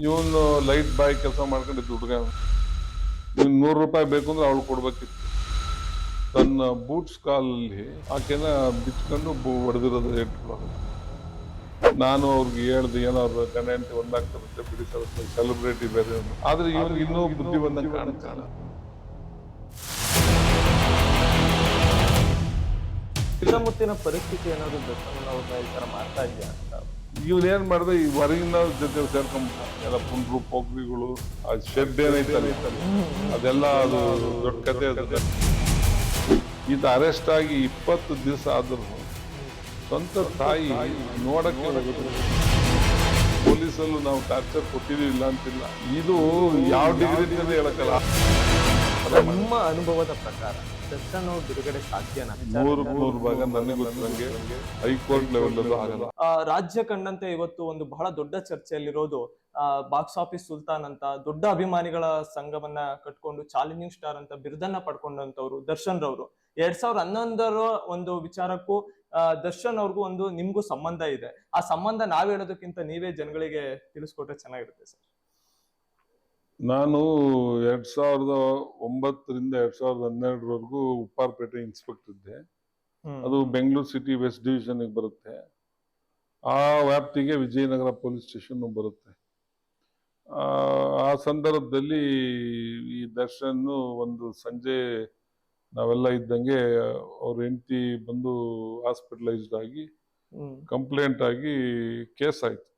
ಇವನು light boy ಕೆಲಸ ಮಾಡ್ಕೊಂಡಿದ್ದು ಹುಡುಗ. ಇವ್ನು 100 ರೂಪಾಯಿ ಬೇಕು ಅಂದ್ರೆ ಅವಳು ಕೊಡ್ಬೇಕಿತ್ತು. ತನ್ನ ಬೂಟ್ಸ್ ಕಾಲಲ್ಲಿ ಆಕೆನ ಬಿಚ್ಕೊಂಡು ಹೊಡೆದಿರೋದು ಏಟ್ಗಳು. ನಾನು ಅವ್ರಿಗೆ ಹೇಳ್ದೆ, ಏನೋ ಅವ್ರ ಗಂಡ ಹೆಂಡತಿ ಒಂದಾಗ್ತಾರಂತೆ ಬಿಡಿ ಸರ್, ಸೆಲೆಬ್ರಿಟಿ ಬೇರೆ. ಆದ್ರೆ ಇವ್ನಿಗೆ ಇನ್ನೂ ಬುದ್ಧಿ ಬಂದಂಗೆ ಕಾಣ್ತಾನೆ. ಸುತ್ತಮುತ್ತಿನ ಪರಿಸ್ಥಿತಿ ಏನಾದ್ರು ದರ್ಶನ್ ಅವ್ರನ್ನ ಈ ತರ ಮಾಡ್ತಾ ಇದೆಯಾ ಅಂತ. ಇವನೇನ್ ಮಾಡಿದೆ, ಈ ಹೊರಗಿನ ಜೊತೆ ಸೇರ್ಕೊಂಡ್ಬಿಟ್ಟ. ಎಲ್ಲ ಪುಂಡ್ರು ಪೊಗ್ರಿಗಳು, ಆ ಶೆಡ್ ಏನೈತಲ್ಲ ಅದೆಲ್ಲ ಅದು ದೊಡ್ಡ ಕತೆ. ಅದು ಈತ ಅರೆಸ್ಟ್ ಆಗಿ 20 ದಿವಸ ಆದ್ರು ಸ್ವಂತ ತಾಯಿ ನೋಡಕ್ಕೆ ಹೋಗುದು. ಪೊಲೀಸಲ್ಲೂ ನಾವು ಟಾರ್ಚರ್ ಕೊಟ್ಟಿದೀವಿ ಇಲ್ಲ ಅಂತಿಲ್ಲ. ಇದು ಯಾವ ಡಿಗ್ರಿ ಅಂತ ಹೇಳಕ್ಕಲ್ಲ. ನಿಮ್ಮ ಅನುಭವದ ಪ್ರಕಾರ ದರ್ಶನ್ ಅವ್ರ ಬಿಡುಗಡೆ ಸಾಧ್ಯನಾ? 100% ಭಾಗ ನನಗೆ ಗೊತ್ತಿರಂಗೆ ಹೈಕೋರ್ಟ್ ಲೆವೆಲ್ ಆಗಲ್ಲ. ರಾಜ್ಯ ಕಂಡಂತೆ ಇವತ್ತು ಒಂದು ಬಹಳ ದೊಡ್ಡ ಚರ್ಚೆಯಲ್ಲಿರೋದು ಬಾಕ್ಸ್ ಆಫೀಸ್ ಸುಲ್ತಾನ್ ಅಂತ ದೊಡ್ಡ ಅಭಿಮಾನಿಗಳ ಸಂಘವನ್ನ ಕಟ್ಕೊಂಡು ಚಾಲೆಂಜಿಂಗ್ ಸ್ಟಾರ್ ಅಂತ ಬಿರುದನ್ನ ಪಡ್ಕೊಂಡಂತವ್ರು ದರ್ಶನ್ ರವರು. 2011 ಒಂದು ವಿಚಾರಕ್ಕೂ ದರ್ಶನ್ ಅವ್ರಿಗೂ ಒಂದು ನಿಮ್ಗೂ ಸಂಬಂಧ ಇದೆ. ಆ ಸಂಬಂಧ ನಾವ್ ಹೇಳೋದಕ್ಕಿಂತ ನೀವೇ ಜನಗಳಿಗೆ ತಿಳಿಸ್ಕೊಟ್ರೆ ಚೆನ್ನಾಗಿರುತ್ತೆ ಸರ್. ನಾನು 2009ರಿಂದ 2012ವರೆಗೂ ಉಪ್ಪಾರಪೇಟೆ ಇನ್ಸ್ಪೆಕ್ಟರ್ ಇದ್ದೆ. ಅದು ಬೆಂಗಳೂರು ಸಿಟಿ ವೆಸ್ಟ್ ಡಿವಿಷನ್ ಬರುತ್ತೆ. ಆ ವ್ಯಾಪ್ತಿಗೆ ವಿಜಯನಗರ ಪೊಲೀಸ್ ಸ್ಟೇಷನ್ ಬರುತ್ತೆ. ಆ ಸಂದರ್ಭದಲ್ಲಿ ಈ ದರ್ಶನ್ ಒಂದು ಸಂಜೆ ನಾವೆಲ್ಲ ಇದ್ದಂಗೆ ಅವ್ರ ಹೆಂಡತಿ ಬಂದು ಹಾಸ್ಪಿಟಲೈಸ್ಡ್ ಆಗಿ ಕಂಪ್ಲೇಂಟ್ ಆಗಿ ಕೇಸ್ ಆಯ್ತು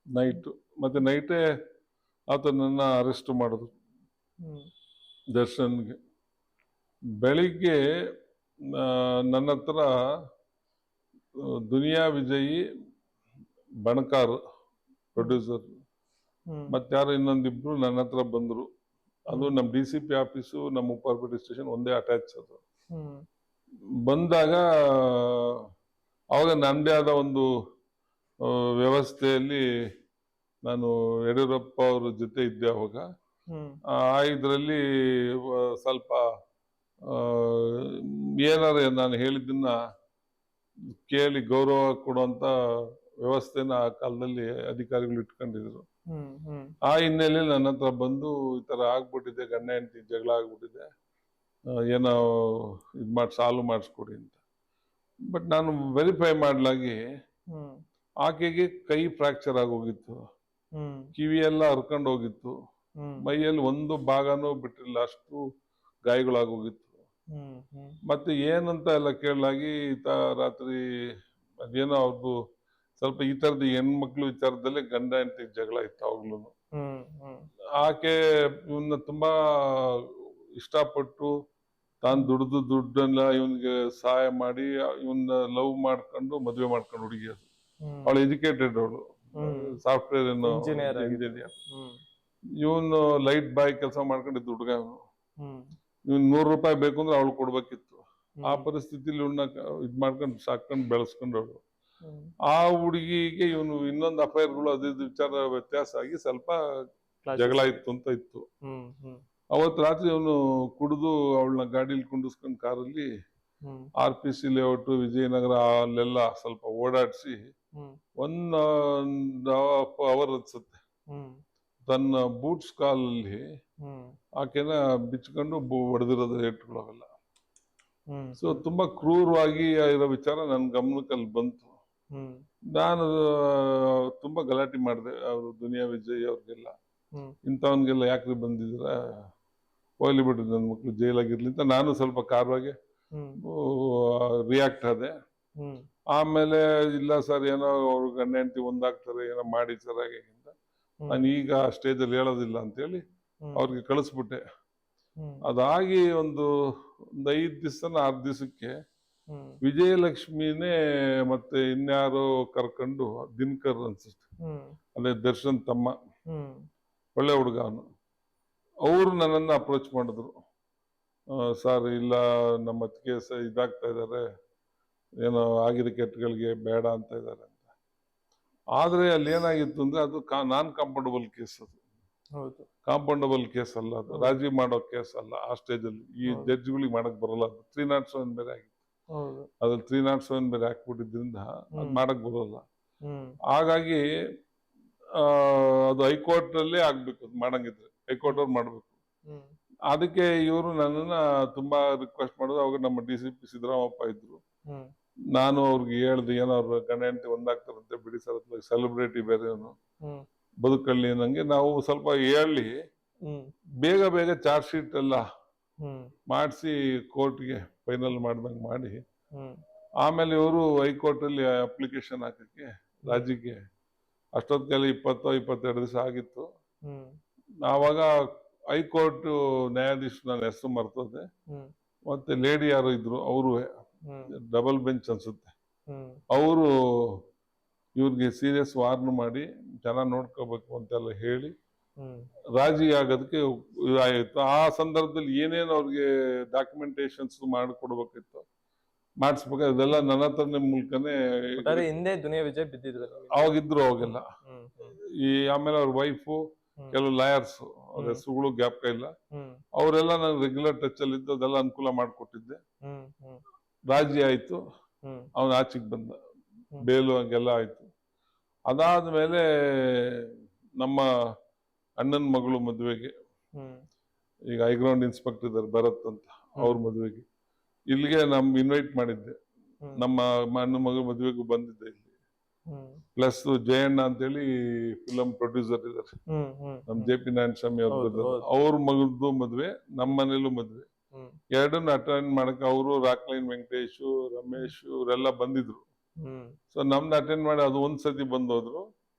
ನೈಟ್. ಮತ್ತೆ ನೈಟೇ ಆತನನ್ನ ಅರೆಸ್ಟ್ ಮಾಡಿದ್ರು ದರ್ಶನ್ಗೆ. ಬೆಳಿಗ್ಗೆ ನನ್ನ ಹತ್ರ ದುನಿಯಾ ವಿಜಯಿ, ಬಣಕಾರ್ ಪ್ರೊಡ್ಯೂಸರ್, ಮತ್ತಾರು ಇನ್ನೊಂದಿಬ್ರು ನನ್ನ ಹತ್ರ ಬಂದ್ರು. ಅದು ನಮ್ಮ DCP ಆಫೀಸು ನಮ್ಮ ಉಪ್ಪಾರಪೇಟೆ ಸ್ಟೇಷನ್ ಒಂದೇ ಅಟ್ಯಾಚ್. ಅದು ಬಂದಾಗ ಅವಾಗ ನನ್ನದೇ ಆದ ಒಂದು ವ್ಯವಸ್ಥೆಯಲ್ಲಿ ನಾನು ಯಡಿಯೂರಪ್ಪ ಅವ್ರ ಜೊತೆ ಇದ್ದೆ ಅವಾಗ. ಇದರಲ್ಲಿ ಸ್ವಲ್ಪ ಏನಾರ ನಾನು ಹೇಳಿದ್ದನ್ನ ಕೇಳಿ ಗೌರವ ಕೊಡುವಂತ ವ್ಯವಸ್ಥೆನ ಆ ಕಾಲದಲ್ಲಿ ಅಧಿಕಾರಿಗಳು ಇಟ್ಕೊಂಡಿದ್ರು. ಆ ಹಿನ್ನೆಲೆಯಲ್ಲಿ ನನ್ನ ಹತ್ರ ಬಂದು ಈ ತರ ಆಗ್ಬಿಟ್ಟಿದೆ, ಗಂಡ ಹೆಂಡತಿ ಜಗಳ ಆಗ್ಬಿಟ್ಟಿದೆ, ಏನೋ ಸಾಲ್ವ್ ಮಾಡಿಸ್ಕೊಡಿ ಅಂತ. ಬಟ್ ನಾನು ವೆರಿಫೈ ಮಾಡ್ಲಾಗಿ ಆಕೆಗೆ ಕೈ ಫ್ರಾಕ್ಚರ್ ಆಗೋಗಿತ್ತು, ಕಿವಿ ಎಲ್ಲ ಹರ್ಕೊಂಡು ಹೋಗಿತ್ತು, ಮೈಯಲ್ಲಿ ಒಂದು ಭಾಗನೂ ಬಿಟ್ಟಿಲ್ಲ, ಅಷ್ಟು ಗಾಯಗಳಾಗೋಗಿತ್ತು. ಮತ್ತೆ ಏನಂತ ಎಲ್ಲ ಕೇಳಲಾಗಿ ರಾತ್ರಿ ಅದೇನೋ ಅವ್ರದ್ದು ಸ್ವಲ್ಪ ಈ ತರದ ಹೆಣ್ಮಕ್ಳು ವಿಚಾರದಲ್ಲೇ ಗಂಡ ಹೆಂಡತಿ ಜಗಳ ಇತ್ತು ಅವಾಗ್ಲೂ. ಆಕೆ ಇವನ್ನ ತುಂಬಾ ಇಷ್ಟಪಟ್ಟು ತಾನು ದುಡ್ಡನ್ನ ಇವನ್ಗೆ ಸಹಾಯ ಮಾಡಿ ಇವನ್ನ ಲವ್ ಮಾಡ್ಕೊಂಡು ಮದುವೆ ಮಾಡ್ಕೊಂಡು ಹುಡುಗಿ. ಅದು ಅವಳು ಎಜುಕೇಟೆಡ್, ಅವಳು ಸಾಫ್ಟ್ವೇರ್ ಇಂಜಿನಿಯರ್. ಇವನು ಲೈಟ್ ಬಾಯ್ ಕೆಲಸ ಮಾಡ್ಕೊಂಡಿದ್ದು ಹುಡುಗ. ಇವ್ನು 100 ರೂಪಾಯಿ ಬೇಕು ಅಂದ್ರೆ ಅವಳು ಕೊಡ್ಬೇಕಿತ್ತು. ಆ ಪರಿಸ್ಥಿತಿಲಿ ಇವನ್ನ ಇದ್ ಮಾಡ್ಕೊಂಡು ಸಾಕೊಂಡು ಬೆಳೆಸ್ಕೊಂಡು ಅವಳು. ಆ ಹುಡುಗಿಗೆ ಇವನು ಇನ್ನೊಂದು ಅಫೈರ್ಗಳು ಅದು ವಿಚಾರ ವ್ಯತ್ಯಾಸ ಆಗಿ ಸ್ವಲ್ಪ ಜಗಳ ಇತ್ತು ಅಂತ ಇತ್ತು. ಅವತ್ತು ರಾತ್ರಿ ಅವನು ಕುಡಿದು ಅವಳನ್ನ ಗಾಡಿಲಿ ಕುಂಡಿಸ್ಕೊಂಡು ಕಾರಲ್ಲಿ RPC ಲೇಔಟ್ ವಿಜಯನಗರ ಅಲ್ಲೆಲ್ಲ ಸ್ವಲ್ಪ ಓಡಾಡಿಸಿ 1.5 ಅವರ್ ಅನ್ಸುತ್ತೆ ತನ್ನ ಬೂಟ್ಸ್ ಕಾಲಲ್ಲಿ ಆಕೆನ ಬಿಚ್ಕೊಂಡು ಹೊಡೆದಿರೋದು ಏಟ್ಗಳು ಅವೆಲ್ಲ. ಸೊ ತುಂಬಾ ಕ್ರೂರವಾಗಿ ಇರೋ ವಿಚಾರ ನನ್ನ ಗಮನಕ್ಕಲ್ಲಿ ಬಂತು. ನಾನು ತುಂಬಾ ಗಲಾಟೆ ಮಾಡಿದೆ ಅವರು ದುನಿಯಾ ವಿಜಯ್ ಅವ್ರಿಗೆಲ್ಲ. ಇಂಥವನ್ಗೆಲ್ಲ ಯಾಕ್ರಿ ಬಂದಿದ್ರ, ಹೋಗ್ಲಿ ಬಿಡ್ರಿ ನನ್ನ ಮಕ್ಳು ಜೈಲಾಗಿರ್ಲಿ ಅಂತ ನಾನು ಸ್ವಲ್ಪ ಕಾರವಾಗಿ ರಿಯಾಕ್ಟ್ ಆದೆ. ಆಮೇಲೆ ಇಲ್ಲ ಸರ್, ಏನೋ ಅವ್ರು ಗಂಡ ಹೆಂಡತಿ ಒಂದಾಗ್ತಾರೆ, ಏನೋ ಮಾಡಿ ಸರ್ ಹಾಗೆ ಅಂತ. ನಾನು ಈಗ ಸ್ಟೇಜಲ್ಲಿ ಹೇಳೋದಿಲ್ಲ ಅಂತೇಳಿ ಅವ್ರಿಗೆ ಕಳಿಸ್ಬಿಟ್ಟೆ. ಅದಾಗಿ ಒಂದು 5 ದಿವಸ 6 ದಿವಸಕ್ಕೆ ವಿಜಯಲಕ್ಷ್ಮಿನೇ ಮತ್ತೆ ಇನ್ಯಾರೋ ಕರ್ಕೊಂಡು, ದಿನಕರ್ ಅನ್ಸುತ್ತೆ, ಅದೇ ದರ್ಶನ್ ತಮ್ಮ, ಒಳ್ಳೆ ಹುಡುಗ ಅವನು, ಅವರು ನನ್ನನ್ನು ಅಪ್ರೋಚ್ ಮಾಡಿದ್ರು. ಸರ್ ಇಲ್ಲ, ನಮ್ಮ ಅತ್ತಿಗೆ ಇದಾಗ್ತಾ ಇದ್ದಾರೆ, ಏನೋ ಆಗಿದ ಕೆಟ್ಟಗಳಿಗೆ ಬೇಡ ಅಂತ ಇದ್ದಾರೆ ಅಂತ. ಆದ್ರೆ ಅಲ್ಲಿ ಏನಾಗಿತ್ತು ಅಂದ್ರೆ ಅದು ನಾನ್ ಕಾಂಪೌಂಡಬಲ್ ಕೇಸ್. ಅದು ಕಾಂಪೌಂಡಬಲ್ ಕೇಸ್ ಅಲ್ಲ, ಅದು ರಾಜಿ ಮಾಡೋ ಕೇಸ್ ಅಲ್ಲ. ಆ ಸ್ಟೇಜಲ್ಲಿ ಈ ಜಡ್ಜ್ಗಳಿಗೆ ಮಾಡಕ್ ಬರಲ್ಲ. ಅದು 307 ಬೇರೆ ಆಗಿತ್ತು. ಅದ್ರಲ್ಲಿ 307 ಬೇರೆ ಹಾಕ್ಬಿಟ್ಟಿದ್ರಿಂದ ಅದ್ ಮಾಡಕ್ ಬರೋಲ್ಲ. ಹಾಗಾಗಿ ಅದು ಹೈಕೋರ್ಟ್ ಅಲ್ಲೇ ಆಗ್ಬೇಕು, ಅದು ಮಾಡಂಗಿದ್ರೆ ಹೈಕೋರ್ಟ್ ಅವ್ರು ಮಾಡ್ಬೇಕು. ಹ್ಮ್ ಅದಕ್ಕೆ ಇವರು ನನ್ನನ್ನ ತುಂಬಾ ರಿಕ್ವೆಸ್ಟ್ ಮಾಡೋದು. ಅವಾಗ ನಮ್ಮ DCP ಸಿದ್ದರಾಮಪ್ಪ ಇದ್ರು. ಹ್ಮ್ ನಾನು ಅವ್ರಿಗೆ ಹೇಳ್ದೆ, ಏನೋ ಅವ್ರ ಗಂಡ ಹೆಂಡತಿ ಒಂದಾಗ್ತಾರಂತೆ, ಬಿಡಿ ಸರ್, ಸೆಲೆಬ್ರಿಟಿ ಬೇರೆ ಅವನು, ಹ್ಮ್ ಬದುಕಲ್ಲಿ ನಂಗೆ ನಾವು ಸ್ವಲ್ಪ ಹೇಳಿ ಹ್ಮ್ ಬೇಗ ಬೇಗ ಚಾರ್ಜ್ ಶೀಟ್ ಎಲ್ಲ ಹ್ಮ್ ಮಾಡಿಸಿ ಕೋರ್ಟ್ಗೆ ಫೈನಲ್ ಮಾಡ್ದಂಗೆ ಮಾಡಿ, ಹ್ಮ್ ಆಮೇಲೆ ಇವರು ಹೈಕೋರ್ಟ್ ಅಲ್ಲಿ ಅಪ್ಲಿಕೇಶನ್ ಹಾಕಕ್ಕೆ ರಾಜ್ಯಕ್ಕೆ ಅಷ್ಟೊತ್ತಿಗೆಲ್ಲ 22 ದಿವಸ ಆಗಿತ್ತು. ಹ್ಮ್ ಆವಾಗ ಹೈಕೋರ್ಟ್ ನ್ಯಾಯಾಧೀಶ, ನನ್ನ ಹೆಸರು ಮರ್ತೋದೆ, ಹ್ಮ್ ಮತ್ತೆ ಲೇಡಿ ಯಾರು ಇದ್ರು, ಅವರು ಹ್ಮ್ ಡಬಲ್ ಬೆಂಚ್ ಅನ್ಸುತ್ತೆ, ಹ್ಮ್ ಅವರು ಇವ್ರಿಗೆ ಸೀರಿಯಸ್ ವಾರ್ನ್ ಮಾಡಿ ಚೆನ್ನಾಗಿ ನೋಡ್ಕೋಬೇಕು ಅಂತೆಲ್ಲ ಹೇಳಿ ಹ್ಮ್ ರಾಜಿ ಆಗೋದಕ್ಕೆ ಇದಾಯಿತು. ಆ ಸಂದರ್ಭದಲ್ಲಿ ಏನೇನು ಅವ್ರಿಗೆ ಡಾಕ್ಯುಮೆಂಟೇಶನ್ಸ್ ಮಾಡಿಕೊಡ್ಬೇಕಿತ್ತು, ಮಾಡಿಸ್ಬೇಕು, ಅದೆಲ್ಲ ನನ್ನ ಹತ್ರನೇ ಮೂಲಕನೇ ಒಟ್ಟಾರೆ ಹಿಂದೆ ದುನಿಯಾ ವಿಜಯ್ ಬಿದ್ದಿದ್ರು ನಿಮಗೆ. ಅವಾಗಿದ್ರು ಅವಾಗೆಲ್ಲ. ಹ್ಮ್ ಹ್ಮ್ ಈ ಆಮೇಲೆ ಅವ್ರ ವೈಫು, ಹ್ಮ್ ಕೆಲವು ಲಾಯರ್ಸ್, ಅವ್ರ ಹೆಸರುಗಳು ಜ್ಞಾಪಕ ಇಲ್ಲ, ಹ್ಮ್ ಅವರೆಲ್ಲ ನಾನು ರೆಗ್ಯುಲರ್ ಟಚ್ ಅಲ್ಲಿ ಇದ್ದು ಅದೆಲ್ಲ ಅನುಕೂಲ ಮಾಡಿಕೊಟ್ಟಿದ್ದೆ. ಹ್ಮ್ ಹ್ಮ್ ರಾಜಿ ಆಯ್ತು, ಹ್ಮ್ ಅವನ ಆಚೆಗೆ ಬಂದ, ಹ್ಮ್. ಬೇಲು ಹಂಗೆಲ್ಲ ಆಯ್ತು. ಅದಾದ್ಮೇಲೆ ನಮ್ಮ ಅಣ್ಣನ ಮಗಳು ಮದುವೆಗೆ, ಹ್ಮ್ ಈಗ ಹೈಗ್ರೌಂಡ್ ಇನ್ಸ್ಪೆಕ್ಟರ್ ಇದ್ದಾರೆ ಭರತ್ ಅಂತ, ಅವ್ರ ಮದುವೆಗೆ ಇಲ್ಲಿಗೆ ಇನ್ವೈಟ್ ಮಾಡಿದ್ದೆ. ಹ್ಮ್ ನಮ್ಮ ಅಣ್ಣನ ಮಗಳ ಮದುವೆಗೂ ಬಂದಿದ್ದೆ ಇಲ್ಲಿ. ಹ್ಮ್ ಪ್ಲಸ್ ಜಯಣ್ಣ ಅಂತೇಳಿ ಫಿಲಂ ಪ್ರೊಡ್ಯೂಸರ್ ಇದ್ದಾರೆ, ಹ್ಮ್ ಹ್ಮ್ ನಮ್ JP ನಾರಾಯಣ ಸ್ವಾಮಿ ಅವ್ರ ಹೌದು, ಹೌದು. ಅವ್ರ ಮಗದ್ದು ಮದುವೆ, ನಮ್ಮ ಮನೇಲೂ ಮದುವೆ, ಹ್ಮ್ ಎರಡನ್ನ ಅಟೆಂಡ್ ಮಾಡಕ್ಕೆ ಅವರು ರಾಕ್ಲೈನ್ ವೆಂಕಟೇಶು, ರಮೇಶ್ ಇವರೆಲ್ಲ ಬಂದಿದ್ರು. ಹ್ಮ್ ಸೊ ನಮ್ದು ಅಟೆಂಡ್ ಮಾಡಿ ಅದು ಒಂದ್ಸತಿ ಬಂದೋದ್ರು.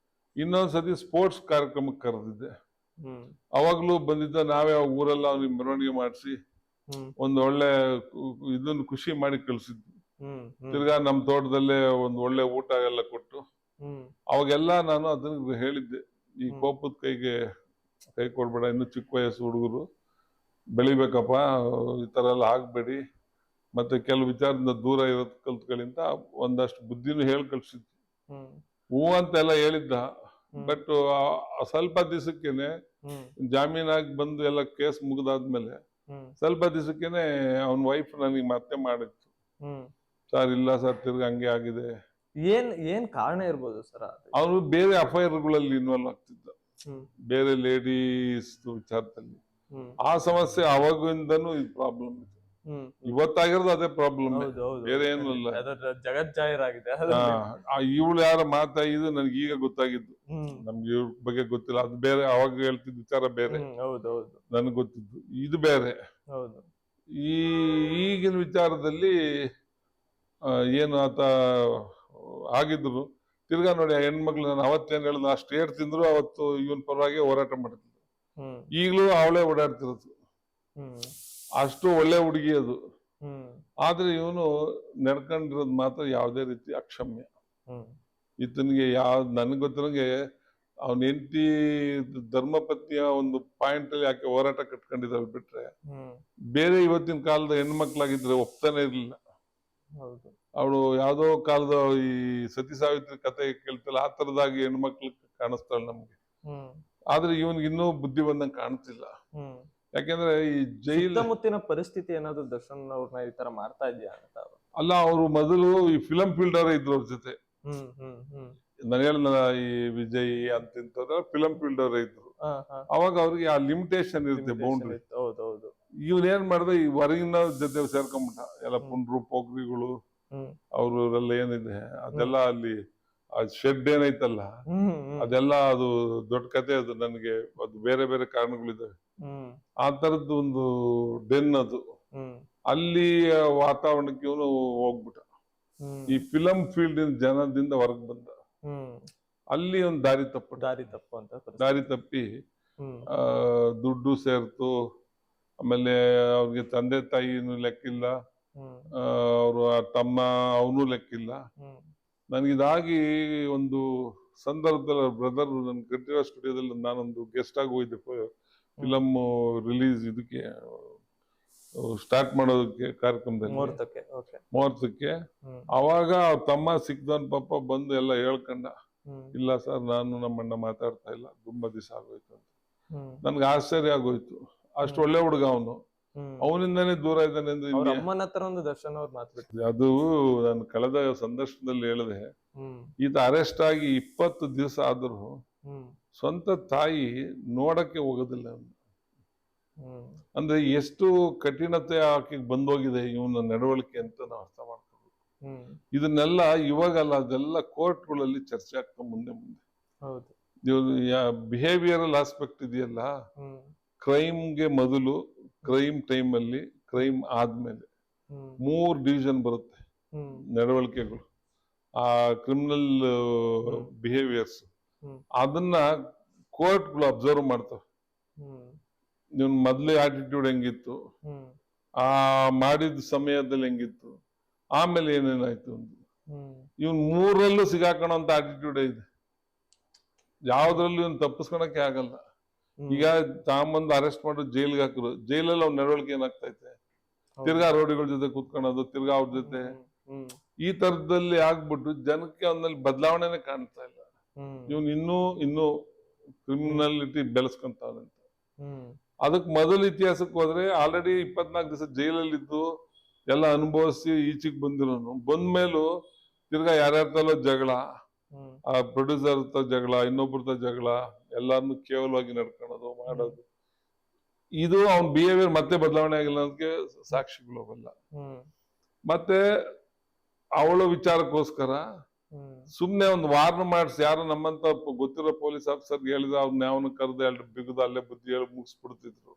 ಇನ್ನೊಂದ್ಸತಿ ಸ್ಪೋರ್ಟ್ಸ್ ಕಾರ್ಯಕ್ರಮಕ್ಕೆ ಕರೆದಿದ್ದೆ, ಹ್ಮ್ ಅವಾಗ್ಲೂ ಬಂದಿದ್ದ. ನಾವೇ ಊರೆಲ್ಲ ಅವ್ನಿಗೆ ಮೆರವಣಿಗೆ ಮಾಡಿಸಿ ಹ್ಮ್ ಒಂದು ಒಳ್ಳೆ ಇದನ್ನ ಖುಷಿ ಮಾಡಿ ಕಳ್ಸಿದ್ವಿ. ಹ್ಮ್ ಹ್ಮ್ ತಿರ್ಗಾ ನಮ್ಮ ತೋಟದಲ್ಲೇ ಒಂದು ಒಳ್ಳೆ ಊಟ ಎಲ್ಲ ಕೊಟ್ಟು, ಹ್ಮ್ ಅವಾಗೆಲ್ಲ ನಾನು ಅದನ್ನ ಹೇಳಿದ್ದೆ, ಈ ಕೋಪದ ಕೈ ಕೊಡ್ಬೇಡ, ಇನ್ನು ಚಿಕ್ಕ ವಯಸ್ಸು ಹುಡುಗರು ಬೆಳಿಬೇಕಪ್ಪ, ಈ ತರ ಎಲ್ಲ ಆಗ್ಬೇಡಿ, ಮತ್ತೆ ಕೆಲವು ವಿಚಾರದಿಂದ ದೂರ ಇರೋದ್ ಕಲ್ತ್ಕೊಳ್ಳಿ ಅಂತ ಒಂದಷ್ಟು ಬುದ್ಧಿನೂ ಹೇಳಿ ಕಳ್ಸಿದ್ವಿ. ಹ್ಮ್ ಹೂ ಅಂತೆಲ್ಲ ಹೇಳಿದ್ದ. ಬಟ್ ಸ್ವಲ್ಪ ದಿವಸಕ್ಕೇನೆ ಹ್ಮ್ ಜಾಮೀನಾಗಿ ಬಂದು ಎಲ್ಲ ಕೇಸ್ ಮುಗಿದಾದ್ಮೇಲೆ ಹ್ಮ್ ಸ್ವಲ್ಪ ದಿವಸಕ್ಕೇನೆ ಅವನ ವೈಫ್ ನನಗೆ ಮತ್ತೆ ಮಾಡಿತ್ತು, ಹ್ಮ್ ಸರ್ ಇಲ್ಲ ಸರ್ ತಿರ್ಗಿ ಹಂಗೆ ಆಗಿದೆ. ಏನ್ ಕಾರಣ ಇರ್ಬೋದು ಸರ್ ಅದು? ಅವನು ಬೇರೆ ಅಫೈರ್ಗಳಲ್ಲಿ ಇನ್ವಾಲ್ವ್ ಆಗ್ತಿದ್ದ, ಹ್ಮ್ ಬೇರೆ ಲೇಡೀಸ್ ವಿಚಾರದಲ್ಲಿ. ಹ್ಮ್ ಆ ಸಮಸ್ಯೆ ಅವಾಗಿಂದನೂ ಇದು ಪ್ರಾಬ್ಲಮ್ ಇದೆ. ಹ್ಮ್ ಇವತ್ತಾಗಿರೋದು ಅದೇ ಪ್ರಾಬ್ಲಮ್, ಹೌದು ಹೌದು ಬೇರೆ ಏನೂ ಇಲ್ಲ. ಅದರ ಜಗಜ್ಜಾಹೀರಾಗಿದೆ. ಇವಳು ಯಾರ ಮಾತಾಗಿದ್ದು ನನಗೆ ಈಗ ಗೊತ್ತಾಗಿದ್ದು, ಹ್ಮ್ ನಮ್ಗೆ ಇವ್ರ ಬಗ್ಗೆ ಗೊತ್ತಿಲ್ಲ. ಅದು ಬೇರೆ, ಅವಾಗ ಹೇಳ್ತಿದ್ದ ವಿಚಾರ ಬೇರೆ, ಹೌದು ಹೌದು ನನಗೆ ಗೊತ್ತಿದ್ದು ಇದು ಬೇರೆ. ಹೌದು. ಈಗಿನ ವಿಚಾರದಲ್ಲಿ ಏನು ಆತ ಆಗಿದ್ರು, ತಿರ್ಗಾ ನೋಡಿ ಆ ಹೆಣ್ಮಕ್ಳು, ನಾನು ಅವತ್ತೇನು ಹೇಳಿದ್ರು, ಅಷ್ಟು ಏಟ್ ತಿಂದ್ರು ಅವತ್ತು ಇವನ್ ಪರವಾಗಿ ಹೋರಾಟ ಮಾಡ್ತಿದ್ರು. ಹ್ಮ್ ಈಗಲೂ ಅವಳೇ ಓಡಾಡ್ತಿರೋದು, ಹ್ಮ್ ಅಷ್ಟು ಒಳ್ಳೆ ಹುಡುಗಿ ಅದು. ಹ್ಮ್ ಆದ್ರೆ ಇವನು ನಡ್ಕೊಂಡಿರೋದು ಮಾತ್ರ ಯಾವುದೇ ರೀತಿ ಅಕ್ಷಮ್ಯ. ಹ್ಮ್ ಈತನಿಗೆ ನನ್ಗೆ ಗೊತ್ತಿರೋಂಗೆ ಅವನ ಹೆಂಡತಿ ಧರ್ಮಪತ್ನಿಯ ಒಂದು ಪಾಯಿಂಟ್ ಅಲ್ಲಿ ಯಾಕೆ ಹೋರಾಟ ಕಟ್ಕೊಂಡಿದ್ದಾಳೆ ಬಿಟ್ರೆ, ಹ್ಮ್ ಬೇರೆ ಇವತ್ತಿನ ಕಾಲದ ಹೆಣ್ಮಕ್ಳಾಗಿದ್ರೆ ಒಪ್ತಾನೆ ಇರ್ಲಿಲ್ಲ. ಹೌದು. ಅವಳು ಯಾವ್ದೋ ಕಾಲದ ಈ ಸತಿ ಸಾವಿತ್ರಿ ಕತೆ ಕೇಳ್ತಲ್ಲ, ಆ ತರದಾಗಿ ಹೆಣ್ಮಕ್ಳು ಕಾಣಿಸ್ತಾಳೆ ನಮ್ಗೆ. ಹ್ಮ್ ಆದ್ರೆ ಇವನ್ಗೆ ಇನ್ನೂ ಬುದ್ಧಿ ಬಂದಂಗೆ ಕಾಣ್ತಿಲ್ಲ. ಹ್ಮ್ ಯಾಕೆಂದ್ರೆ ಈ ಜೈಲ್ ಸುತ್ತಮುತ್ತಿನ ಪರಿಸ್ಥಿತಿ ಏನಾದ್ರು ದರ್ಶನ್ ಅವ್ರನ್ನ ಈ ತರ ಮಾಡ್ತಾ ಇದೆಯಾ ಅಂತ? ಅಲ್ಲ, ಅವರು ಮೊದಲು ಈ ಫಿಲಂ ಫೀಲ್ಡ್ ಅವರೇ ಇದ್ರು ಅವ್ರ ಜೊತೆ. ಹ್ಮ್ ಹ್ಮ್ ಹ್ಮ್ ನಾನು ಹೇಳಿದ್ನಲ್ಲ, ಈ ವಿಜಯ್ ಅಂತಿಂತಂದ್ರೆ ಫಿಲಂ ಫೀಲ್ಡ್ ಅವರೇ ಇದ್ರು. ಅವಾಗ ಅವ್ರಿಗೆ ಆ ಲಿಮಿಟೇಷನ್ ಇರುತ್ತೆ, ಬೌಂಡ್ರಿ. ಹೌದೌದು. ಇವನ್ ಏನ್ ಮಾಡ್ದೆ, ಈ ಹೊರಗಿನ ಜೊತೆ ಸೇರ್ಕೊಂಡ್ಬಿಟ್ಟ. ಎಲ್ಲ ಪುಂಡ್ರು ಪೋಖ್ರಿಗಳು ಅವ್ರೆಲ್ಲ ಏನಿದೆ ಅದೆಲ್ಲ ಅಲ್ಲಿ ಶೆಡ್ ಏನೈತಲ್ಲ, ಅದೆಲ್ಲ ಅದು ದೊಡ್ಡ ಕತೆ. ಅದು ನನಗೆ ಅದು ಬೇರೆ ಬೇರೆ ಕಾರಣಗಳಿದಾವೆ. ಆ ತರದ್ದು ಒಂದು ಡೆನ್ ಅದು. ಅಲ್ಲಿ ವಾತಾವರಣಕ್ಕೆ ಇವನು ಹೋಗ್ಬಿಟ್ಟ. ಈ ಫಿಲಂ ಫೀಲ್ಡ್ ಜನದಿಂದ ಹೊರಗೆ ಬಂದ. ಅಲ್ಲಿ ಒಂದು ದಾರಿ ತಪ್ಪಿ ದುಡ್ಡು ಸೇರ್ತು. ಆಮೇಲೆ ಅವ್ರಿಗೆ ತಂದೆ ತಾಯಿನೂ ಲೆಕ್ಕಿಲ್ಲ, ಅವರು ತಮ್ಮ ಅವನು ಲೆಕ್ಕಿಲ್ಲ. ನನಗಿದಾಗಿ ಒಂದು ಸಂದರ್ಭದಲ್ಲಿ ಬ್ರದರ್ ನನ್ ಕಟ್ಟಿರೋ ಸ್ಟುಡಿಯೋದಲ್ಲಿ ನಾನೊಂದು ಗೆಸ್ಟ್ ಆಗಿ ಹೋಗಿದ್ದೆ, ಫಿಲಮ್ ರಿಲೀಸ್ ಇದಕ್ಕೆ ಸ್ಟಾರ್ಟ್ ಮಾಡೋದಕ್ಕೆ ಕಾರ್ಯಕ್ರಮದಲ್ಲಿ ಮುಹೂರ್ತಕ್ಕೆ. ಅವಾಗ ಅವ್ರ ತಮ್ಮ ಸಿಕ್ದವನ್ ಪಾಪ ಬಂದು ಎಲ್ಲ ಹೇಳ್ಕೊಂಡ, ಇಲ್ಲ ಸರ್ ನಾನು ನಮ್ಮಣ್ಣ ಮಾತಾಡ್ತಾ ಇಲ್ಲ, ತುಂಬಾ ದಿವಸ ಆಗೋಯ್ತು ಅಂತ. ನನ್ಗೆ ಆಶ್ಚರ್ಯ ಆಗೋಯ್ತು. ಅಷ್ಟು ಒಳ್ಳೆ ಹುಡುಗ ಅವನು, ಅವನಿಂದಾನೇ ದೂರ ಇದ್ದಾನೆ ಅಂದ್ರೆ ಅಮ್ಮನ ಹತ್ರ ಒಂದು ದರ್ಶನ್ ಅವ್ರು ಮಾತಾಡ್ತಾರೆ. ಅದು ನಾನು ಕಳೆದ ಸಂದರ್ಶನದಲ್ಲಿ ಹೇಳಿದೆ, ಈತ ಅರೆಸ್ಟ್ ಆಗಿ 20 ದಿವಸ ಆದ್ರೂ ಹ್ಮ್ ಸ್ವಂತ ತಾಯಿ ನೋಡಕ್ಕೆ ಹೋಗೋದಿಲ್ಲ ಅವ್ನು. ಹ್ಮ್ ಅಂದ್ರೆ ಎಷ್ಟು ಕಠಿಣತೆ ಆಕೆಗೆ ಬಂದೋಗಿದೆ ಇವನ ನಡವಳಿಕೆ ಅಂತ ನಾವು ಅರ್ಥ ಮಾಡ್ಕೋಬೇಕು. ಹ್ಮ್ ಇದನ್ನೆಲ್ಲ ಇವಾಗಲ್ಲ, ಅದೆಲ್ಲ ಕೋರ್ಟ್ಗಳಲ್ಲಿ ಚರ್ಚೆ ಆಗ್ತಾ ಮುಂದೆ ಮುಂದೆ. ಹೌದು. ಬಿಹೇವಿಯರಲ್ ಆಸ್ಪೆಕ್ಟ್ ಇದೆಯಲ್ಲ, ಹ್ಮ್ ಕ್ರೈಮ್ಗೆ ಮೊದಲು, ಕ್ರೈಮ್ ಟೈಮ್ ಅಲ್ಲಿ, ಕ್ರೈಮ್ ಆದ್ಮೇಲೆ ಹ್ಮ್ 3 ಡಿವಿಷನ್ ಬರುತ್ತೆ ಹ್ಮ್ ನಡವಳಿಕೆಗಳು, ಆ ಕ್ರಿಮಿನಲ್ ಬಿಹೇವಿಯರ್ಸ್. ಹ್ಮ್ ಅದನ್ನ ಕೋರ್ಟ್ಗಳು ಅಬ್ಸರ್ವ್ ಮಾಡ್ತವೆ. ಹ್ಮ್ ಇವ್ನ ಮೊದ್ಲೇ ಆಟಿಟ್ಯೂಡ್ ಹೆಂಗಿತ್ತು, ಹ್ಮ್ ಆ ಮಾಡಿದ ಸಮಯದಲ್ಲಿ ಹೆಂಗಿತ್ತು, ಆಮೇಲೆ ಏನೇನಾಯ್ತು ಅಂತ. ಹ್ಮ್ ಇವನ್ 3ರಲ್ಲೂ ಸಿಗಾಕೋಣಂತ ಆಟಿಟ್ಯೂಡ್ ಇದೆ. ಯಾವ್ದ್ರಲ್ಲೂ ಇವನ್ ತಪ್ಪಿಸ್ಕೊಳಕ್ಕೆ ಆಗಲ್ಲ. ಈಗ ತಾಂಬಂದು ಅರೆಸ್ಟ್ ಮಾಡಿ ಜೈಲ್ಗೆ ಹಾಕಿದ್ರು, ಜೈಲಲ್ಲಿ ಅವ್ನ ನಡವಳಿಕೆ ಏನಾಗ್ತೈತೆ, ತಿರ್ಗಾ ರೋಡಿಗಳ ಜೊತೆ ಕೂತ್ಕೊಳ್ಳೋದು, ತಿರ್ಗಾ ಅವ್ರ ಜೊತೆ ಈ ತರದಲ್ಲಿ ಆಗ್ಬಿಟ್ಟು ಜನಕ್ಕೆ ಅವನಲ್ಲಿ ಬದಲಾವಣೆನೆ ಕಾಣ್ತಾ ಇಲ್ಲ. ಇವನ್ ಇನ್ನೂ ಕ್ರಿಮಿನಾಲಿಟಿ ಬೆಳೆಸ್ಕೊಂತಾವಂತ. ಅದಕ್ ಮೊದಲ ಇತಿಹಾಸಕ್ಕೆ ಹೋದ್ರೆ ಆಲ್ರೆಡಿ 24 ದಿವಸ ಜೈಲಲ್ಲಿದ್ದು ಎಲ್ಲ ಅನುಭವಿಸಿ ಈಚೆಗೆ ಬಂದಿರೋನು, ಬಂದ್ಮೇಲೂ ತಿರ್ಗಾ ಯಾರ್ಯಾರ ಜಗಳ, ಆ ಪ್ರೊಡ್ಯೂಸರ್ ಜಗಳ, ಇನ್ನೊಬ್ರದ ಜಗಳ, ಎಲ್ಲಾರನ್ನು ಕೇವಲವಾಗಿ ನಡ್ಕೊಳ್ಳೋದು ಮಾಡೋದು, ಇದು ಅವ್ನ ಬಿಹೇವಿಯರ್ ಮತ್ತೆ ಬದಲಾವಣೆ ಆಗಿಲ್ಲ ಅನ್ನೋದಕ್ಕೆ ಸಾಕ್ಷಿಗಳು ಅವೆಲ್ಲ. ಮತ್ತೆ ಅವಳ ವಿಚಾರಕ್ಕೋಸ್ಕರ ಸುಮ್ನೆ ಒಂದು ವಾರ್ನ್ ಮಾಡಿಸಿ, ಯಾರು ನಮ್ಮಂತ ಗೊತ್ತಿರೋ ಪೊಲೀಸ್ ಆಫೀಸರ್ ಹೇಳಿದ ಅವ್ನ ಯಾವನ್ನ ಕರೆದು 2 ಬಿಗುದು ಅಲ್ಲೇ ಬುದ್ಧಿ ಹೇಳಿ ಮುಗಿಸ್ಬಿಡ್ತಿದ್ರು.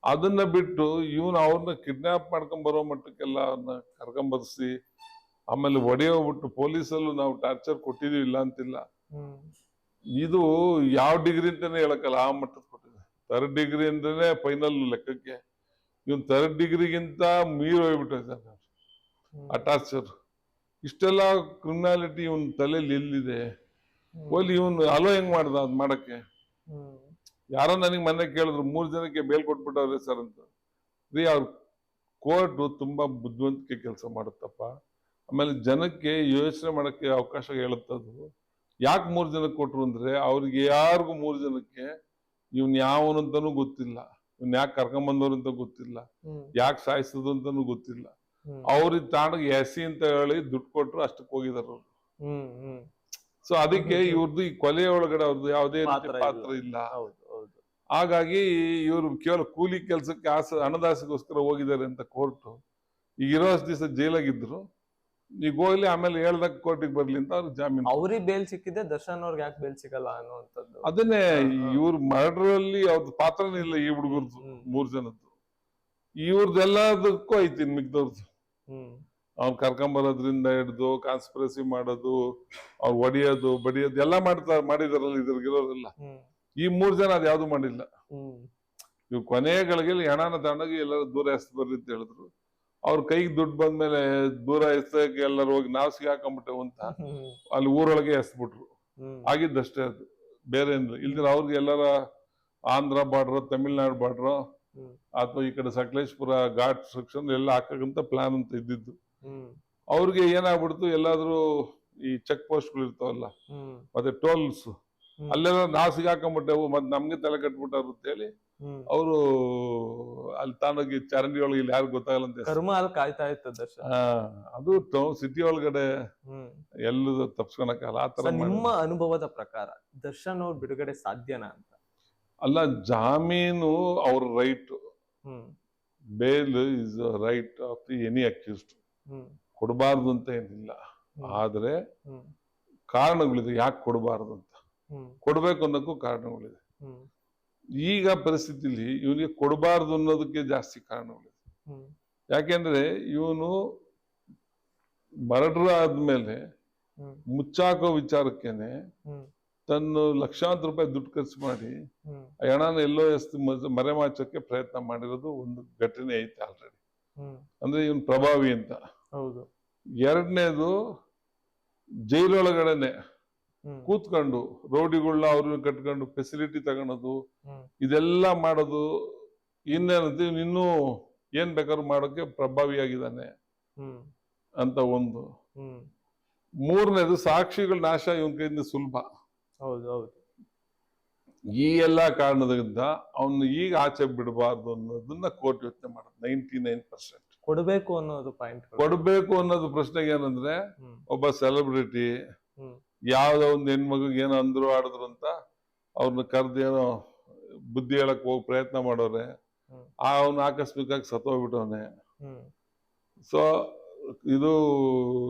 ಅದನ್ನ ಬಿಟ್ಟು ಇವನು ಅವ್ರನ್ನ ಕಿಡ್ನಾಪ್ ಮಾಡ್ಕೊಂಡ್ ಬರೋ ಮಟ್ಟಕ್ಕೆಲ್ಲ ಅವ್ರನ್ನ ಕರ್ಕೊಂಬರ್ಸಿ ಆಮೇಲೆ ಹೊಡೆಯೋಗ್ಬಿಟ್ಟು, ಪೊಲೀಸಲ್ಲೂ ನಾವು ಟಾರ್ಚರ್ ಕೊಟ್ಟಿದೀವಿ ಇಲ್ಲ ಅಂತಿಲ್ಲ, ಇದು ಯಾವ ಡಿಗ್ರಿ ಅಂತಾನೆ ಹೇಳಕ್ಕಲ್ಲ, ಆ ಮಟ್ಟದ ಕೊಟ್ಟಿದೆ. 3rd ಡಿಗ್ರಿ ಅಂದ್ರೇನೆ ಫೈನಲ್ ಲೆಕ್ಕಕ್ಕೆ, ಇವನ್ 3rd ಡಿಗ್ರಿಗಿಂತ ಮೀರ್ ಹೋಗ್ಬಿಟ್ಟಿದ್ದಾನೆ ಆ ಟಾರ್ಚರ್. ಇಷ್ಟೆಲ್ಲ ಕ್ರಿಮಿನಾಲಿಟಿ ಇವನ್ ತಲೆಯಲ್ಲಿ ಎಲ್ಲಿದೆ? ಹೋಲಿ ಇವನು ಅಲೋ ಹೆಂಗ್ ಮಾಡ್ದ ಅದ್ ಮಾಡಕ್ಕೆ? ಯಾರೋ ನನಗೆ ಮೊನ್ನೆ ಕೇಳಿದ್ರು, 3 ಜನಕ್ಕೆ ಬೇಲ್ ಕೊಟ್ಬಿಟ್ಟವ್ರೆ ಸರ್ ಅಂತ. ಅವ್ರ ಕೋರ್ಟ್ ತುಂಬಾ ಬುದ್ಧಿವಂತಿಕೆ ಕೆಲಸ ಮಾಡುತ್ತಪ್ಪ. ಆಮೇಲೆ ಜನಕ್ಕೆ ಯೋಚನೆ ಮಾಡಕ್ಕೆ ಅವಕಾಶ ಹೇಳುತ್ತದು. ಯಾಕೆ 3 ಜನಕ್ಕೆ ಕೊಟ್ರು ಅಂದ್ರೆ, ಅವ್ರಿಗೆ ಯಾರಿಗೂ 3 ಜನಕ್ಕೆ ಇವ್ನ್ ಯಾವನಂತಾನು ಗೊತ್ತಿಲ್ಲ, ಇವ್ನ್ ಯಾಕೆ ಕರ್ಕೊಂಬಂದವ್ರು ಅಂತ ಗೊತ್ತಿಲ್ಲ, ಯಾಕೆ ಸಾಯಿಸೋದು ಅಂತಾನು ಗೊತ್ತಿಲ್ಲ. ಅವ್ರಿಗೆ ತಾಂಡಗ್ ಎಸಿ ಅಂತ ಹೇಳಿ ದುಡ್ಡು ಕೊಟ್ರು, ಅಷ್ಟಕ್ಕೆ ಹೋಗಿದಾರ ಅವ್ರು. ಸೊ ಅದಕ್ಕೆ ಇವ್ರದ್ದು ಈ ಕೊಲೆ ಒಳಗಡೆ ಅವ್ರದ್ದು ಯಾವುದೇ ಪಾತ್ರ ಇಲ್ಲ. ಹಾಗಾಗಿ ಇವ್ರು ಕೇವಲ ಕೂಲಿ ಕೆಲ್ಸಕ್ಕೆ ಹಣದಾಸೆಗೋಸ್ಕರ ಹೋಗಿದ್ದಾರೆ ಅಂತ ಕೋರ್ಟ್. ಈಗ ಇರೋ ದಿವಸ ಜೈಲಾಗಿದ್ರು, ಈಗ ಹೋಗ್ಲಿ ಆಮೇಲೆ ಹೇಳ್ದಾಗ ಕೋರ್ಟಿಗೆ ಬರ್ಲಿ ಅಂತ ಅವ್ರು ಜಾಮೀನು. ಅವ್ರಿಗೆ ಬೇಲ್ ಸಿಕ್ಕಿದೆ, ದರ್ಶನ್ ಅವ್ರಿಗೆ ಯಾಕೆ ಬೇಲ್ ಸಿಗಲ್ಲ ಅನ್ನುವಂಥದ್ದು. ಅದನ್ನೇ ಇವ್ರ ಮರ್ಡರ್ ಅಲ್ಲಿ ಅವ್ರದ್ದು ಪಾತ್ರನೇ ಇಲ್ಲ ಈ ಹುಡುಗರ್ದು 3 ಜನದ್ದು. ಇವ್ರದ್ದೆಲ್ಲದಕ್ಕೂ ಐತಿ ಮಿಕ್ದವ್ರದ್ದು. ಅವ್ನ್ ಕರ್ಕೊಂಬರೋದ್ರಿಂದ ಹಿಡ್ದು ಕಾನ್ಸ್ಪಿರಸಿ ಮಾಡೋದು, ಅವ್ರು ಹೊಡಿಯೋದು ಬಡಿಯೋದು ಎಲ್ಲ ಮಾಡಿದಾರಲ್ಲ ಇದ್ರಿಗಿರೋರೆಲ್ಲ. ಈ 3 ಜನ ಅದ್ ಯಾವ್ದು ಮಾಡಿಲ್ಲ. ಇವ್ ಕೊನೆಗಳಿಗೆ ಹೆಣನ ತಗೊಂಡೋಗಿ ಎಲ್ಲರೂ ದೂರ ಎಸ್ತ್ ಬರ್ರಿ ಅಂತ ಹೇಳಿದ್ರು. ಅವ್ರ ಕೈಗೆ ದುಡ್ಡು ಬಂದ್ಮೇಲೆ ದೂರ ಎಸ್ತಕ್ಕೆ ಎಲ್ಲರೂ ಹೋಗಿ ನಾವು ಸಿಗಾಕೊಂಡ್ಬಿಟ್ಟೆವು ಅಂತ ಅಲ್ಲಿ ಊರೊಳಗೆ ಎಸ್ಬಿಟ್ರು. ಆಗಿದ್ದಷ್ಟೇ, ಅದು ಬೇರೆ ಏನಿಲ್ಲ. ಇಲ್ದಿರ ಅವ್ರಿಗೆ ಎಲ್ಲರ ಆಂಧ್ರ ಬಾರ್ಡ್ರು, ತಮಿಳ್ನಾಡು ಬಾರ್ಡ್ರು ಅಥವಾ ಈ ಕಡೆ ಸಕಲೇಶ್ಪುರ ಘಾಟ್ ಸೆಕ್ಷನ್ ಎಲ್ಲ ಹಾಕಂತ ಪ್ಲಾನ್ ಅಂತ ಇದ್ದಿದ್ದು. ಅವ್ರಿಗೆ ಏನಾಗ್ಬಿಡ್ತು, ಎಲ್ಲಾದ್ರೂ ಈ ಚೆಕ್ ಪೋಸ್ಟ್ಗಳು ಇರ್ತಾವಲ್ಲ, ಮತ್ತೆ ಟೋಲ್ಸ್, ಅಲ್ಲೆಲ್ಲ ನಾವು ಸಿಗಾಕೊಂಡ್ಬಿಟ್ಟೆವು, ಮತ್ತೆ ನಮ್ಗೆ ತಲೆ ಕಟ್ಬಿಟ್ಟಾರು ಅಂತ ಹೇಳಿ ಅವರು ಅಲ್ಲಿ ತಾನೋಗಿ ಚರಂಡಿ ಒಳಗೆ ಇಲ್ಲಿ ಯಾರು ಗೊತ್ತಾಗಲ್ಲ ಅಂತ ಕರ್ಮ ಅಲ್ಲಿ ಕಾಯ್ತಾ ಇತ್ತು ದರ್ಶನ್. ಅದು ಸಿಟಿ ಒಳಗಡೆ ಎಲ್ಲೂ ತಪ್ಸ್ಕೊಳಕ್ಕಾಗಲ್ಲ. ಆತರ ನಿಮ್ಮ ಅನುಭವದ ಪ್ರಕಾರ ದರ್ಶನ್ ಅವ್ರ ಬಿಡುಗಡೆ ಸಾಧ್ಯನಾ ಅಂತ? ಅಲ್ಲ, ಜಾಮೀನು ಅವ್ರ right, bale is right of the any accused. ಕೊಡಬಾರ್ದು ಅಂತ ಏನಿಲ್ಲ, ಆದ್ರೆ ಕಾರಣಗಳಿದೆ ಯಾಕೆ ಕೊಡಬಾರ್ದು ಅಂತ. ಕೊಡ್ಬೇಕು ಅನ್ನೋಕ್ಕೂ ಕಾರಣಗಳಿದೆ. ಈಗ ಪರಿಸ್ಥಿತಿಲಿ ಇವನಿಗೆ ಕೊಡಬಾರ್ದು ಅನ್ನೋದಕ್ಕೆ ಜಾಸ್ತಿ ಕಾರಣಗಳಿದೆ. ಯಾಕೆಂದ್ರೆ ಇವನು ಮರ್ಡರ್ ಆದ್ಮೇಲೆ ಮುಚ್ಚಾಕೋ ವಿಚಾರಕ್ಕೇನೆ ತನ್ನ ಲಕ್ಷಾಂತರ ರೂಪಾಯಿ ದುಡ್ಡು ಖರ್ಚು ಮಾಡಿ ಹಣನ ಎಲ್ಲೋ ಎಷ್ಟು ಮರೆಮಾಚಕ್ಕೆ ಪ್ರಯತ್ನ ಮಾಡಿರೋದು ಒಂದು ಘಟನೆ ಐತೆ ಆಲ್ರೆಡಿ. ಅಂದ್ರೆ ಇವನ್ ಪ್ರಭಾವಿ ಅಂತ. ಎರಡನೇದು, ಜೈಲೊಳಗಡೆನೆ ಕೂತ್ಕೊಂಡು ರೌಡಿಗಳನ್ನ ಅವ್ರನ್ನ ಕಟ್ಕೊಂಡು ಫೆಸಿಲಿಟಿ ತಗೊಳೋದು, ಇದೆಲ್ಲ ಮಾಡೋದು. ಇನ್ನೇನಂತ ಇನ್ನೂ ಏನ್ ಬೇಕಾದ್ರೂ ಮಾಡೋಕೆ ಪ್ರಭಾವಿಯಾಗಿದ್ದಾನೆ ಅಂತ ಒಂದು. ಮೂರನೇದು, ಸಾಕ್ಷಿಗಳ ನಾಶ ಇವನ್ ಕೈಯಿಂದ ಸುಲಭ. ಈ ಎಲ್ಲಾ ಕಾರಣದಿಂದ ಅವನು ಈಗ ಆಚೆ ಬಿಡಬಾರ್ದು ಅನ್ನೋದನ್ನ ಕೋರ್ಟ್ ಯೋಚನೆ ಮಾಡೋದು 99%. ಕೊಡ್ಬೇಕು ಅನ್ನೋದು ಪಾಯಿಂಟ್. ಕೊಡ್ಬೇಕು ಅನ್ನೋದು ಪ್ರಶ್ನೆಗೆ ಏನಂದ್ರೆ, ಒಬ್ಬ ಸೆಲೆಬ್ರಿಟಿ ಯಾವ್ದೋ ಒಂದು ಹೆಣ್ಮಗುಗೆ ಏನೋ ಅಂದ್ರು ಆಡಿದ್ರು ಅಂತ ಅವ್ರನ್ನ ಕರ್ದೇನೋ ಬುದ್ಧಿ ಹೇಳಕ್ ಹೋಗಿ ಪ್ರಯತ್ನ ಮಾಡೋರೆ. ಅವನು ಆಕಸ್ಮಿಕವಾಗಿ ಸತ್ತೋಗ್ಬಿಟ್ಟವನೆ. ಸೊ ಇದು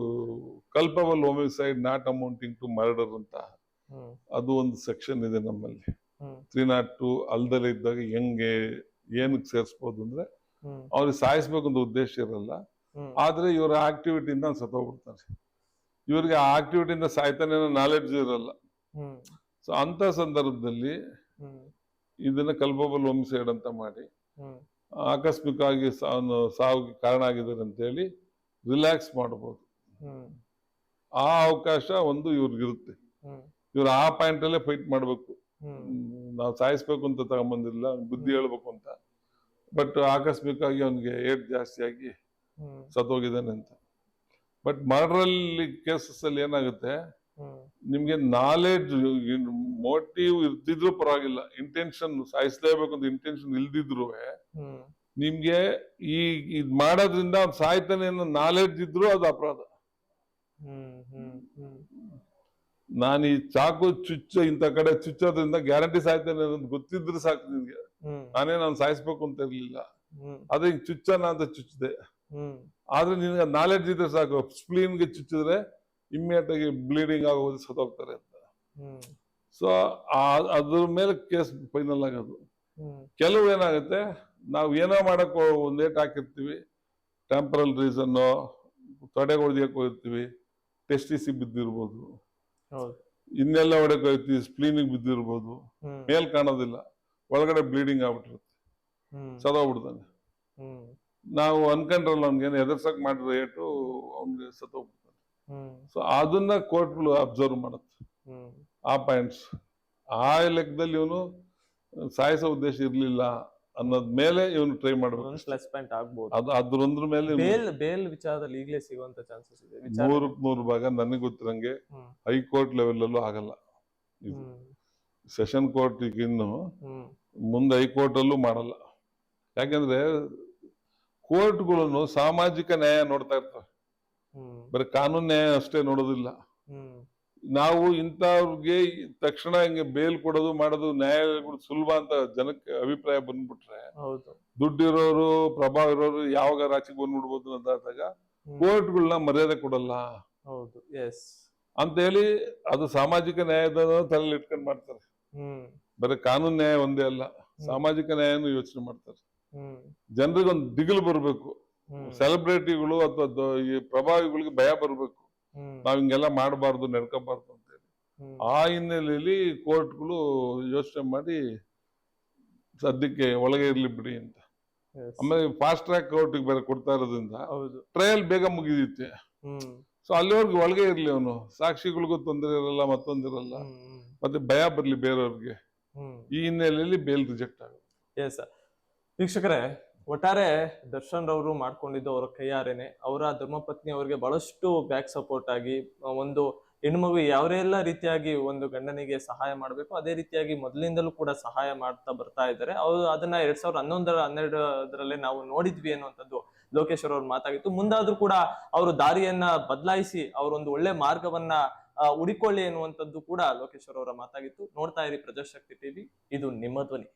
culpable homicide not amounting to murder ಅಂತ ಅದು ಒಂದು ಸೆಕ್ಷನ್ ಇದೆ ನಮ್ಮಲ್ಲಿ. 302 ಅಲ್ದಲ್ಲೇ ಇದ್ದಾಗ ಹೆಂಗೆ ಏನಕ್ಕೆ ಸೇರಿಸ್ಬೋದು ಅಂದ್ರೆ ಅವ್ರಿಗೆ ಸಾಯಿಸ್ಬೇಕು ಅಂತ ಉದ್ದೇಶ ಇರಲ್ಲ, ಆದ್ರೆ ಇವರ ಆಕ್ಟಿವಿಟಿಯಿಂದ ಸತ್ತೋಗ್ಬಿಡ್ತಾರೆ. ಇವ್ರಿಗೆ ಆ ಆಕ್ಟಿವಿಟಿಯಿಂದ ಸಾಯ್ತಾನೆ ನಾಲೆಡ್ಜ್ ಇರಲ್ಲ. ಸೊ ಅಂತ ಸಂದರ್ಭದಲ್ಲಿ ಇದನ್ನ ಕಲ್ಪಬಲ್ ಹೋಮಿಸೈಡ್ ಅಂತ ಮಾಡಿ ಆಕಸ್ಮಿಕವಾಗಿ ಸಾವಿಗೆ ಕಾರಣ ಆಗಿದ್ದಾರೆ ಅಂತ ಹೇಳಿ ರಿಲ್ಯಾಕ್ಸ್ ಮಾಡಬಹುದು. ಆ ಅವಕಾಶ ಒಂದು ಇವ್ರಿಗಿರುತ್ತೆ. ಇವ್ರು ಆ ಪಾಯಿಂಟ್ ಅಲ್ಲೇ ಫೈಟ್ ಮಾಡ್ಬೇಕು. ನಾವು ಸಾಯಿಸ್ಬೇಕು ಅಂತ ತಗೊಂಬಂದಿಲ್ಲ, ಬುದ್ಧಿ ಹೇಳ್ಬೇಕು ಅಂತ. ಬಟ್ ಆಕಸ್ಮಿಕವಾಗಿ ಅವನಿಗೆ ಏಟ್ ಜಾಸ್ತಿ ಆಗಿ ಸತ್ತೋಗಿದ್ದಾನೆ ಅಂತ. ಬಟ್ ಮರ್ಡರಲ್ಲಿ ಕೇಸಸ್ ಅಲ್ಲಿ ಏನಾಗುತ್ತೆ, ನಿಮ್ಗೆ ನಾಲೆಡ್ಜ್ ಮೋಟಿವ್ ಇರ್ತಿದ್ರು ಪರವಾಗಿಲ್ಲ, ಇಂಟೆನ್ಷನ್ ಸಾಯಿಸ್ಲೇಬೇಕು ಅಂತ ಇಂಟೆನ್ಷನ್ ಇಲ್ದಿದ್ರು ನಿಮ್ಗೆ ಇದ್ ಮಾಡೋದ್ರಿಂದ ಅವ್ನು ಸಾಯ್ತಾನೆ ಅನ್ನೋ ನಾಲೆಡ್ಜ್ ಇದ್ರು ಅದು ಅಪರಾಧ. ನಾನು ಈ ಚಾಕು ಇಂಥ ಕಡೆ ಚುಚ್ಚೋದ್ರಿಂದ ಗ್ಯಾರಂಟಿ ಸಾಯ್ತಾನೆ ಅನ್ನೋದು ಗೊತ್ತಿದ್ರು ಸಾಕು ನಿನ್ಗೆ. ನಾನೇನು ಸಾಯಿಸ್ಬೇಕು ಅಂತ ಇರ್ಲಿಲ್ಲ, ಅದೇ ಹಿಂಗ್ ಚುಚ್ಚನ ಅಂತ ಚುಚ್ಚಿದೆ. ಆದ್ರೆ ನಿನ್ಗೆ ನಾಲೆಡ್ಜ್ ಇದ್ರೆ ಸಾಕು, ಸ್ಪ್ಲೀನ್ಗೆ ಚುಚ್ಚಿದ್ರೆ ಇಮ್ಮಿಡಿಯೇಟ್ ಆಗಿ ಬ್ಲೀಡಿಂಗ್ ಆಗೋದು, ಸತ್ತೋಗ್ತಾರೆ ಅಂತ. ಸೊ ಅದ್ರ ಮೇಲೆ ಕೇಸ್ ಫೈನಲ್ ಆಗೋದು. ಕೆಲವು ಏನಾಗುತ್ತೆ, ನಾವು ಏನೋ ಮಾಡಕ್ ಒಂದೇಟ್ ಹಾಕಿರ್ತೀವಿ, ಟೆಂಪರಲ್ ರೀಸನ್ ತೊಡೆಗೆ ಹೊಡೆಯಕ್ ಹೋಗಿರ್ತೀವಿ, ಟೆಸ್ಟಿಸಿ ಬಿದ್ದಿರ್ಬೋದು, ಇನ್ನೆಲ್ಲ ಹೊಡೆಕ್ ಹೋಗಿರ್ತೀವಿ, ಸ್ಪ್ಲೀನಿಗೆ ಬಿದ್ದಿರ್ಬೋದು, ಮೇಲ್ ಕಾಣೋದಿಲ್ಲ, ಒಳಗಡೆ ಬ್ಲೀಡಿಂಗ್ ಆಗ್ಬಿಟ್ಟಿರುತ್ತೆ, ಸತ್ತೋಗ್ಬಿಡ್ತಾನೆ. ನಾವು ಅನ್ಕಂಡ್ರಲ್ಲ ಅವ್ನಿಗೇನು ಎದುರ್ಸಕ್ ಮಾಡಿರೋ ಏಟು ಅವ್ನಿಗೆ ಸತ್ತೋಗ್ಬಿಡ್ತಾನೆ. ಸೊ ಅದನ್ನ ಕೋರ್ಟ್ಗಳು ಅಬ್ಸರ್ವ್ ಮಾಡುತ್ತೆ, ಆ ಪಾಯಿಂಟ್ಸ್. ಆ ಲೆಕ್ಕದಲ್ಲಿ ಇವನು ಸಾಯಿಸೋ ಉದ್ದೇಶ ಇರ್ಲಿಲ್ಲ ಅನ್ನೋದ್ ಮೇಲೆ ಇವನು ಟ್ರೈ ಮಾಡ್ಬೇಕು. ಪ್ಲಸ್ ಪಾಯಿಂಟ್ ಆಗ್ಬೋದು. ಅದ್ರೊಂದ್ರ ಮೇಲೆ ಬೇಲ್ ವಿಚಾರದಲ್ಲಿ ಈಗಲೇ ಸಿಗುವಂತ ಚಾನ್ಸಸ್ ಇದೆ. 100% ಭಾಗ ನನಗೆ ಗೊತ್ತಿರಂಗೆ ಹೈಕೋರ್ಟ್ ಲೆವೆಲ್ ಅಲ್ಲೂ ಆಗಲ್ಲ. ಸೆಷನ್ ಕೋರ್ಟ್ ಇನ್ನು ಮುಂದೆ ಹೈಕೋರ್ಟ್ ಅಲ್ಲೂ ಮಾಡಲ್ಲ. ಯಾಕಂದ್ರೆ ಕೋರ್ಟ್ಗಳನ್ನು ಸಾಮಾಜಿಕ ನ್ಯಾಯ ನೋಡ್ತಾ ಇರ್ತವೆ, ಬರೀ ಕಾನೂನು ನ್ಯಾಯ ಅಷ್ಟೇ ನೋಡೋದಿಲ್ಲ. ನಾವು ಇಂಥವ್ರಿಗೆ ತಕ್ಷಣ ಹಿಂಗೆ ಬೇಲ್ ಕೊಡೋದು ಮಾಡೋದು ನ್ಯಾಯಾಲಯಗಳು ಸುಲಭ ಅಂತ ಜನಕ್ಕೆ ಅಭಿಪ್ರಾಯ ಬಂದ್ಬಿಟ್ರೆ, ದುಡ್ಡಿರೋರು ಪ್ರಭಾವ ಇರೋರು ಯಾವಾಗ ರಾಚಿಗೆ ಬಂದ್ಬಿಡ್ಬೋದು ಅಂತಾದಾಗ ಕೋರ್ಟ್ಗಳನ್ನ ಮರ್ಯಾದೆ ಕೊಡಲ್ಲ ಅಂತ ಹೇಳಿ ಅದು ಸಾಮಾಜಿಕ ನ್ಯಾಯದ ತಲೆಯಲ್ಲಿ ಇಟ್ಕೊಂಡ್ ಮಾಡ್ತಾರೆ. ಬರೀ ಕಾನೂನು ನ್ಯಾಯ ಒಂದೇ ಅಲ್ಲ, ಸಾಮಾಜಿಕ ನ್ಯಾಯನೂ ಯೋಚನೆ ಮಾಡ್ತಾರೆ. ಜನರಿಗೊಂದು ದಿಗಿಲು ಬರ್ಬೇಕು, ಸೆಲೆಬ್ರಿಟಿಗಳು ಅಥವಾ ಈ ಪ್ರಭಾವಿಗಳಿಗೆ ಭಯ ಬರ್ಬೇಕು, ನಾವ್ ಹಿಂಗೆಲ್ಲ ಮಾಡಬಾರ್ದು, ನಡ್ಕೋಬಾರ್ದು ಅಂತ ಹೇಳಿ. ಆ ಹಿನ್ನೆಲೆಯಲ್ಲಿ ಕೋರ್ಟ್ಗಳು ಯೋಚನೆ ಮಾಡಿ ಸದ್ಯಕ್ಕೆ ಒಳಗೆ ಇರ್ಲಿ ಬಿಡಿ ಅಂತ. ಆಮೇಲೆ ಫಾಸ್ಟ್ ಟ್ರ್ಯಾಕ್ ಕೋರ್ಟಿಗೆ ಬೇರೆ ಕೊಡ್ತಾ ಇರೋದ್ರಿಂದ ಟ್ರಯಲ್ ಬೇಗ ಮುಗಿದಿತ್ತೆ. ಸೊ ಅಲ್ಲಿವರೆಗೂ ಒಳಗೆ ಇರ್ಲಿ ಅವನು, ಸಾಕ್ಷಿಗಳಿಗೂ ತೊಂದರೆ ಇರಲ್ಲ, ಮತ್ತೊಂದಿರಲ್ಲ, ಮತ್ತೆ ಭಯ ಬರ್ಲಿ ಬೇರೆಯವ್ರಿಗೆ. ಈ ಹಿನ್ನೆಲೆಯಲ್ಲಿ ಬೇಲ್ ರಿಜೆಕ್ಟ್ ಆಗುತ್ತೆ. ವೀಕ್ಷಕರೇ, ಒಟ್ಟಾರೆ ದರ್ಶನ್ ರವರು ಮಾಡ್ಕೊಂಡಿದ್ದು ಅವರ ಕೈಯಾರೇನೆ. ಅವರ ಧರ್ಮಪತ್ನಿ ಅವರಿಗೆ ಬಹಳಷ್ಟು ಬ್ಯಾಕ್ ಸಪೋರ್ಟ್ ಆಗಿ, ಒಂದು ಹೆಣ್ಮಗು ಯಾವೆಲ್ಲ ರೀತಿಯಾಗಿ ಒಂದು ಗಂಡನಿಗೆ ಸಹಾಯ ಮಾಡಬೇಕು ಅದೇ ರೀತಿಯಾಗಿ ಮೊದಲಿಂದಲೂ ಕೂಡ ಸಹಾಯ ಮಾಡ್ತಾ ಬರ್ತಾ ಇದ್ದಾರೆ. ಅವರು ಅದನ್ನ 2011-12 ನಾವು ನೋಡಿದ್ವಿ ಅನ್ನುವಂಥದ್ದು ಲೋಕೇಶ್ವರ್ ಅವ್ರ ಮಾತಾಗಿತ್ತು. ಮುಂದಾದ್ರೂ ಕೂಡ ಅವರು ದಾರಿಯನ್ನ ಬದಲಾಯಿಸಿ ಅವರೊಂದು ಒಳ್ಳೆ ಮಾರ್ಗವನ್ನ ಹುಡಿಕೊಳ್ಳಿ ಎನ್ನುವಂಥದ್ದು ಕೂಡ ಲೋಕೇಶ್ವರ್ ಅವರ ಮಾತಾಗಿತ್ತು. ನೋಡ್ತಾ ಇರಿ ಪ್ರಜಾಶಕ್ತಿ ಟಿವಿ, ಇದು ನಿಮ್ಮ ಧ್ವನಿ.